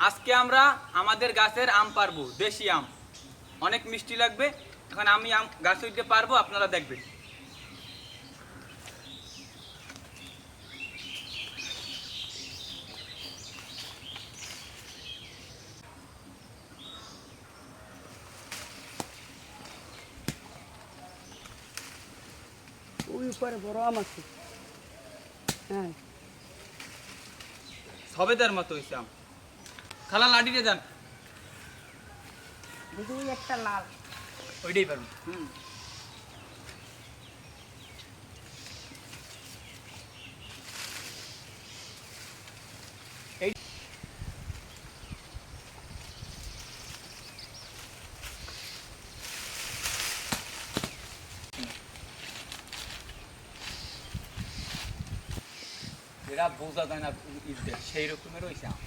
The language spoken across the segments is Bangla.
আজকে আমরা আমাদের গাছের আম পারবো, দেশি আম। অনেক মিষ্টি লাগবে। এখন আমি আম গাছে উঠতে পারবো, আপনারা দেখবেন। ওই উপরে বড় আম আছে। হ্যাঁ, সবেদার মতো হয়েছে আম। খালা লাঠিতে যান, দিদি একটা লাল। ওইটাই পারবো। এই এরা বোঝা যায় না, সেই রকমের হয়েছে আম।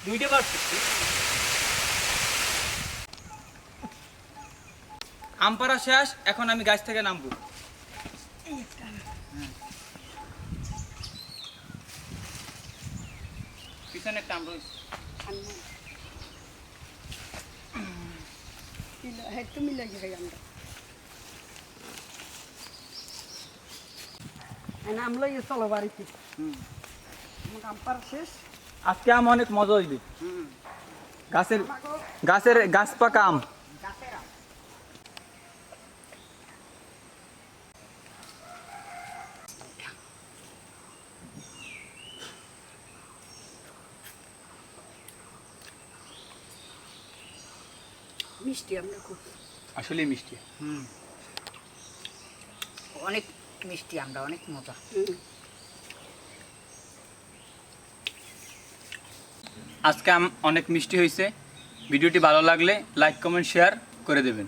দুইটা পারছি। আম পাড়া শেষ, এখন আমি গাছ থেকে নামবো। পিছনে একটা আম রয়েছে। তুমি লাগে আমরা আম লই চলো বাড়িতে। আম পাড়া শেষ। আজকে আম অনেক মজা হইবে। গাছ পাকা আম। মিষ্টি আমরা খুব, আসলে মিষ্টি। অনেক মিষ্টি, আমরা অনেক মজা। আজকে আম অনেক মিষ্টি হয়েছে। ভিডিওটি ভালো লাগলে লাইক কমেন্ট শেয়ার করে দেবেন।